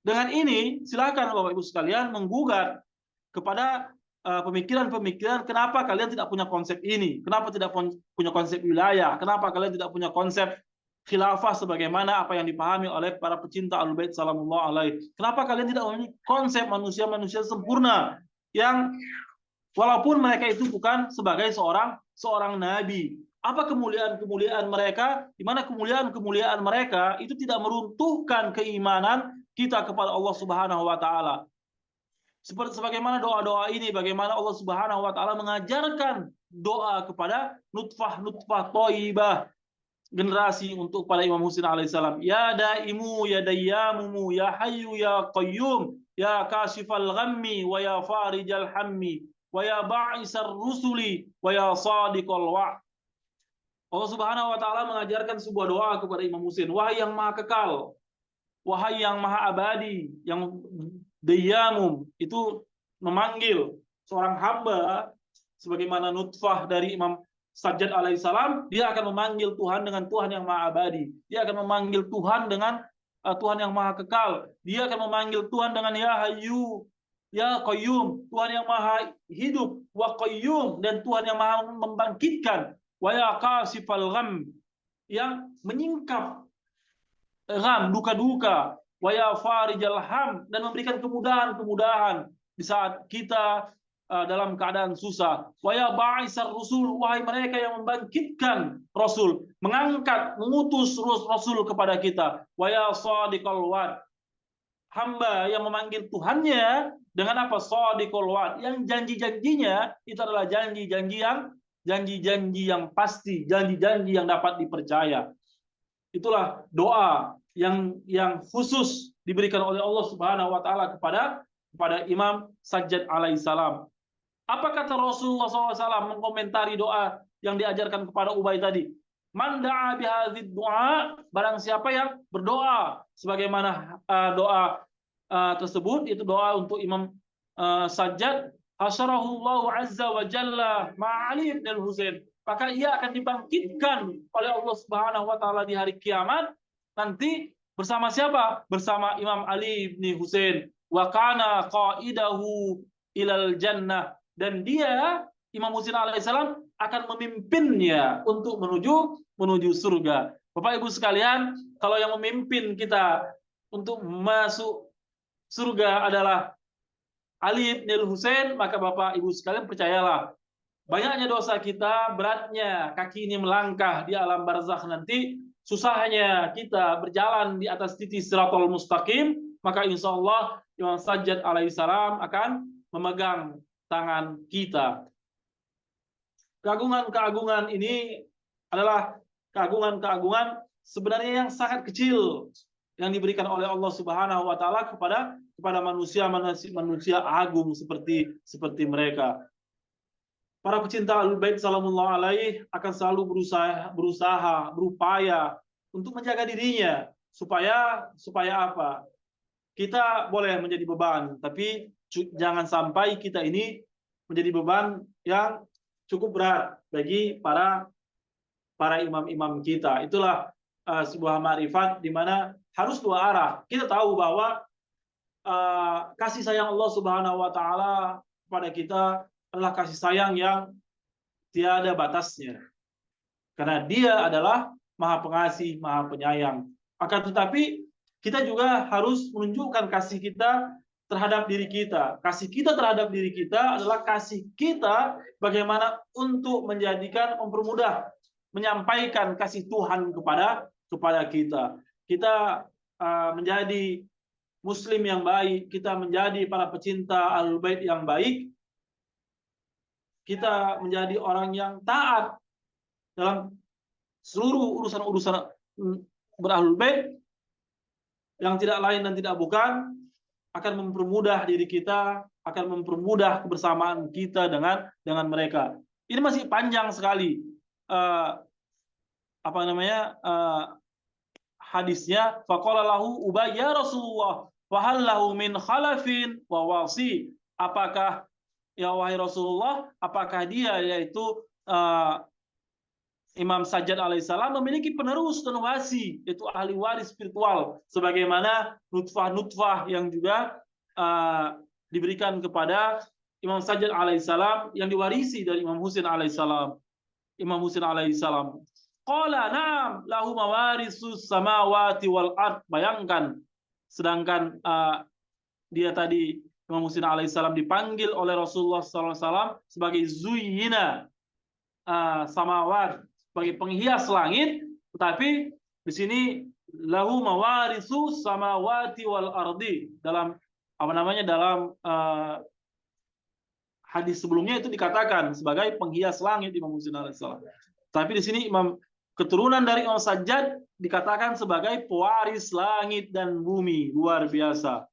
Dengan ini, silakan Bapak Ibu sekalian menggugat kepada pemikiran-pemikiran, kenapa kalian tidak punya konsep ini? Kenapa tidak punya konsep wilayah? Kenapa kalian tidak punya konsep khilafah sebagaimana apa yang dipahami oleh para pecinta Ahlul Bait sallallahu alaihi? Kenapa kalian tidak memiliki konsep manusia-manusia sempurna yang walaupun mereka itu bukan sebagai seorang nabi? Apa kemuliaan-kemuliaan mereka? Di mana kemuliaan-kemuliaan mereka itu tidak meruntuhkan keimanan kita kepada Allah Subhanahu wa taala. Seperti sebagaimana doa-doa ini, bagaimana Allah Subhanahu wa taala mengajarkan doa kepada nutfah thayyibah, generasi untuk pada Imam Husain alaihissalam. Ya daimu ya dayyamu ya hayyu ya qayyum ya kashifal ghammi wa ya farijal hammi wa ya ba'isar rusuli wa ya sadiqal wa'd. Allah Subhanahu wa taala mengajarkan sebuah doa kepada Imam Husain, wahai yang maha kekal, wahai yang maha abadi, yang dayyamum, itu memanggil seorang hamba sebagaimana nutfah dari Imam Sajjad alaihissalam, dia akan memanggil Tuhan dengan Tuhan yang maha abadi. Dia akan memanggil Tuhan dengan Tuhan yang maha kekal. Dia akan memanggil Tuhan dengan ya hayyu ya qayyum, Tuhan yang maha hidup, wa qayyum, dan Tuhan yang maha membangkitkan, wa ya kasifal gham, yang menyingkap gham, duka-duka, wa ya farijal ham, dan memberikan kemudahan-kemudahan di saat kita dalam keadaan susah. Wa ya ba'isar rusul, wahai mereka yang membangkitkan rasul, mengangkat, mengutus rasul kepada kita. Wa ya sadiqal wa'd, hamba yang memanggil Tuhannya dengan apa? Sadiqal wa'd, yang janji-janjinya itu adalah janji-janji yang pasti, janji-janji yang dapat dipercaya. Itulah doa yang khusus diberikan oleh Allah Subhanahu wa taala kepada Imam Sajjad alaihissalam. Apa kata Rasulullah SAW mengkomentari doa yang diajarkan kepada Ubay tadi? Man da'a bihadzid du'a, barang siapa yang berdoa sebagaimana doa tersebut, itu doa untuk Imam Sajjad, hasyarahullahu azza wa jalla ma'ali ibn Husain, maka ia akan dibangkitkan oleh Allah Subhanahu wa taala di hari kiamat nanti bersama siapa? Bersama Imam Ali bin Husain, wa kana qaidahu ilal jannah, dan dia Imam Husain alaihissalam akan memimpinnya untuk menuju surga. Bapak Ibu sekalian, kalau yang memimpin kita untuk masuk surga adalah Ali bin Husain, maka Bapak Ibu sekalian percayalah, banyaknya dosa kita, beratnya kaki ini melangkah di alam barzakh nanti, susahnya kita berjalan di atas titik Shiratal Mustaqim, maka insya Allah Imam Sajjad alaihissalam akan memegang tangan kita. Keagungan-keagungan ini adalah keagungan-keagungan sebenarnya yang sangat kecil yang diberikan oleh Allah Subhanahu wa taala kepada manusia agung seperti mereka. Para pecinta Ahlul Bait sallallahu alaihi akan selalu berupaya untuk menjaga dirinya supaya apa? Kita boleh menjadi beban, tapi jangan sampai kita ini menjadi beban yang cukup berat bagi para imam-imam kita. Itulah sebuah ma'rifat di mana harus dua arah. Kita tahu bahwa kasih sayang Allah Subhanahu wa taala kepada kita adalah kasih sayang yang tiada batasnya. Karena Dia adalah Maha Pengasih, Maha Penyayang. Akan tetapi kita juga harus menunjukkan kasih kita terhadap diri kita. Kasih kita terhadap diri kita adalah kasih kita bagaimana untuk mempermudah menyampaikan kasih Tuhan kepada kita. Kita menjadi Muslim yang baik, kita menjadi para pecinta Ahlul Bait yang baik, kita menjadi orang yang taat dalam seluruh urusan-urusan berahlul bait, yang tidak lain dan tidak bukan akan mempermudah diri kita, akan mempermudah kebersamaan kita dengan mereka. Ini masih panjang sekali hadisnya. Faqala lahu Ubay ya Rasulullah wa hal lahu min khalafin wa wasi. Apakah ya wahai Rasulullah, apakah dia yaitu Imam Sajjad alaihissalam memiliki penerus dan wasi, yaitu ahli waris spiritual, sebagaimana nutfah-nutfah yang juga diberikan kepada Imam Sajjad alaihissalam yang diwarisi dari Imam Husain alaihissalam. Qala na'am lahu mawarisus samawati wal ard. Bayangkan, sedangkan dia tadi Imam Husain alaihissalam dipanggil oleh Rasulullah SAW sebagai zuyyina samawat, sebagai penghias langit, tetapi di sini lahu mawarisu samawati wal ardi. Dalam dalam hadis sebelumnya itu dikatakan sebagai penghias langit Imam Husain alaihissalam. Tapi di sini keturunan dari Imam Sajjad dikatakan sebagai pewaris langit dan bumi. Luar biasa.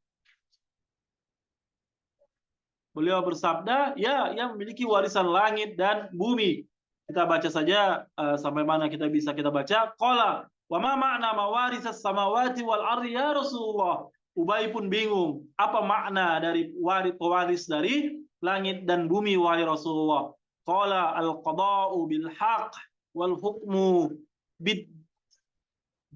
Beliau bersabda, ya, yang memiliki warisan langit dan bumi. Kita baca saja sampai mana kita baca. Qala, wa ma ma'na mawarisas samawati wal ardi ya Rasulullah. Ubay pun bingung, apa makna dari pewaris dari langit dan bumi wahai Rasulullah. Qala al-qada'u bil haqq wal hukmu bid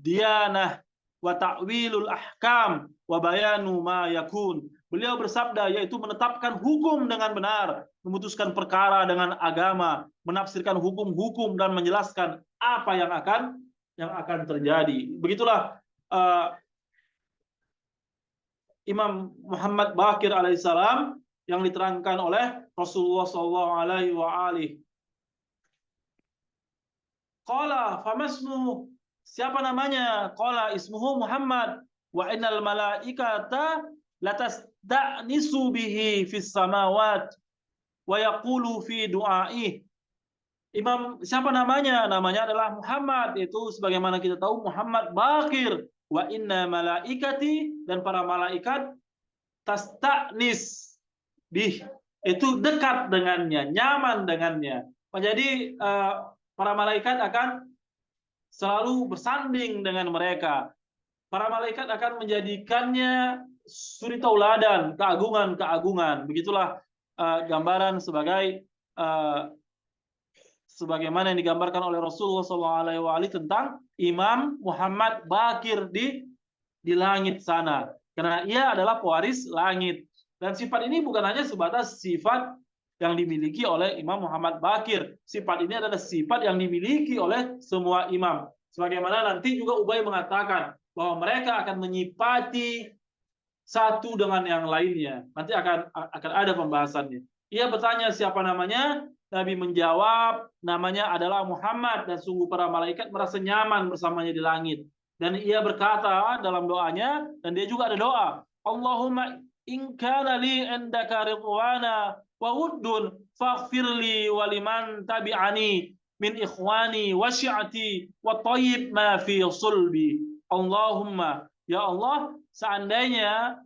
diyanah wa ta'wilul ahkam wa bayanu ma yakun. Beliau bersabda, yaitu menetapkan hukum dengan benar, memutuskan perkara dengan agama, menafsirkan hukum-hukum dan menjelaskan apa yang akan terjadi. Begitulah Imam Muhammad Baqir alaihissalam yang diterangkan oleh Rasulullah sallallahu alaihi wa alihi. Qala famasmu, siapa namanya? Qala ismuhu Muhammad wa innal malaikata latasda'nisu bihi fis samawat wa yaqulu fi du'aih. Imam siapa namanya? Namanya adalah Muhammad, itu sebagaimana kita tahu Muhammad Baqir. Wa inna malaikati, dan para malaikat tasta'nis bih, itu dekat dengannya, nyaman dengannya. Jadi para malaikat akan selalu bersanding dengan mereka. Para malaikat akan menjadikannya suri tauladan, keagungan. Begitulah gambaran sebagaimana yang digambarkan oleh Rasulullah SAW tentang Imam Muhammad Baqir di langit sana. Karena ia adalah pewaris langit. Dan sifat ini bukan hanya sebatas sifat yang dimiliki oleh Imam Muhammad Baqir. Sifat ini adalah sifat yang dimiliki oleh semua imam. Sebagaimana nanti juga Ubay mengatakan bahwa mereka akan menyifati satu dengan yang lainnya. Nanti akan ada pembahasannya. Ia bertanya siapa namanya? Nabi menjawab, namanya adalah Muhammad, dan sungguh para malaikat merasa nyaman bersamanya di langit. Dan ia berkata dalam doanya, dan dia juga ada doa, Allahumma in kana li indaka ridwana wa wuddun faghfirli wa liman tabi'ani min ikhwani wa syi'ati wa tayyib ma fi sulbi. Allahumma, ya Allah, seandainya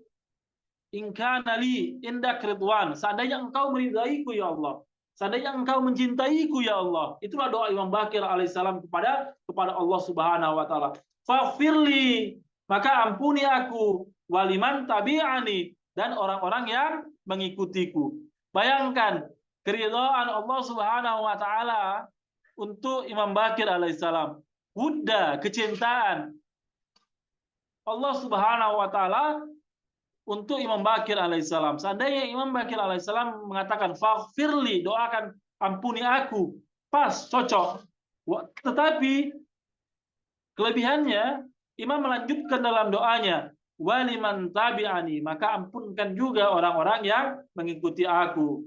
ingkana li indak ridwan, seandainya engkau meridaiku ya Allah, seandainya engkau mencintaiku ya Allah. Itulah doa Imam Bakir alaihissalam kepada Allah Subhanahu wa taala. Faghfirli, maka ampuni aku, waliman tabi'ani, dan orang-orang yang mengikutiku. Bayangkan keridhaan Allah Subhanahu wa taala untuk Imam Bakir alaihissalam. Wudda, kecintaan Allah Subhanahu wa taala untuk Imam Bakir alaihissalam. Seandainya Imam Bakir alaihissalam mengatakan faghfirli, doakan ampuni aku, pas, cocok. Tetapi kelebihannya, Imam melanjutkan dalam doanya, waliman tabi'ani, maka ampunkan juga orang-orang yang mengikuti aku.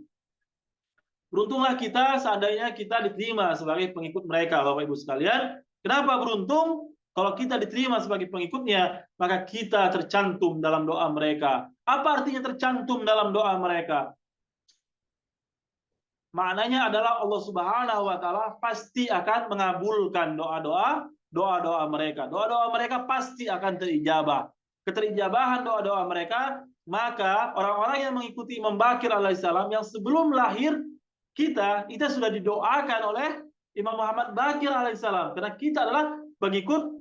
Beruntunglah kita seandainya kita diterima sebagai pengikut mereka, Bapak Ibu sekalian. Kenapa beruntung? Kalau kita diterima sebagai pengikutnya, maka kita tercantum dalam doa mereka. Apa artinya tercantum dalam doa mereka? Maknanya adalah Allah Subhanahu wa taala pasti akan mengabulkan doa-doa mereka. Doa-doa mereka pasti akan terijabah. Keterijabahan doa-doa mereka, maka orang-orang yang mengikuti Imam Bakir alaihissalam yang sebelum lahir kita sudah didoakan oleh Imam Muhammad Bakir alaihissalam, karena kita adalah pengikut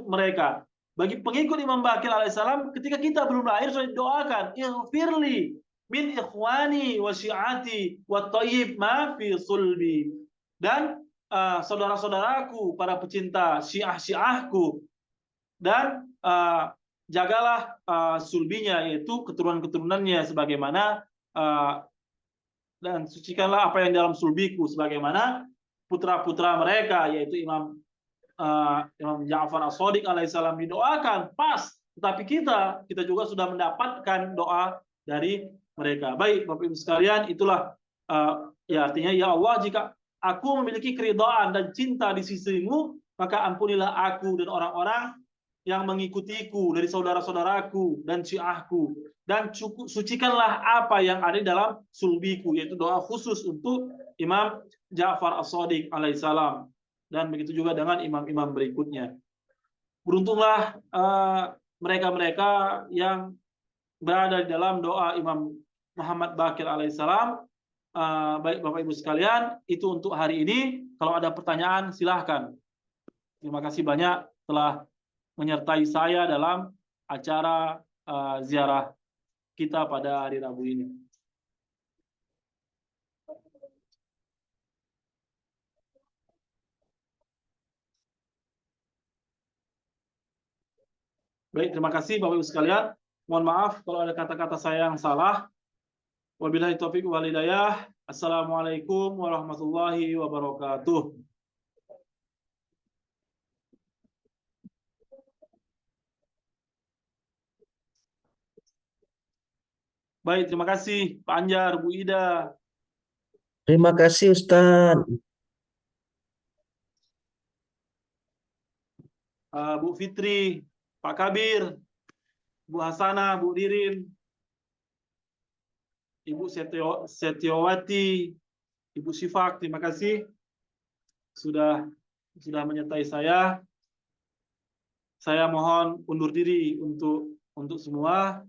mereka. Bagi pengikut Imam Bakir alaihissalam, ketika kita belum lahir sudah didoakan, ighfirli min ikhwani wa syi'ati wa tayyib ma fi sulbi. Dan saudara-saudaraku, para pecinta syiah-syiahku, dan jagalah sulbinya, yaitu keturunan-keturunannya, sebagaimana dan sucikanlah apa yang dalam sulbiku, sebagaimana putra-putra mereka, yaitu Imam Ja'far As-Shadiq alaihissalam didoakan pas, tetapi kita juga sudah mendapatkan doa dari mereka. Baik, Bapak Ibu sekalian, itulah ya artinya, ya Allah, jika aku memiliki keridhaan dan cinta di sisimu, maka ampunilah aku dan orang-orang yang mengikutiku dari saudara-saudaraku dan syiahku, dan sucikanlah apa yang ada dalam sulbiku, yaitu doa khusus untuk Imam Ja'far As-Shadiq alaihissalam. Dan begitu juga dengan imam-imam berikutnya. Beruntunglah mereka-mereka yang berada di dalam doa Imam Muhammad Bakir alaihissalam. Baik Bapak Ibu sekalian, itu untuk hari ini. Kalau ada pertanyaan silahkan. Terima kasih banyak telah menyertai saya dalam acara ziarah kita pada hari Rabu ini. Baik, terima kasih Bapak Ibu sekalian. Mohon maaf kalau ada kata-kata saya yang salah. Wabillahi taufiq wal hidayah. Assalamualaikum warahmatullahi wabarakatuh. Baik, terima kasih Pak Anjar, Bu Ida. Terima kasih Ustadz. Bu Fitri, Pak Kabir, Bu Hasanah, Bu Dirin, Ibu Setiawati, Ibu Syifak, terima kasih sudah menyertai saya. Saya mohon undur diri untuk semua.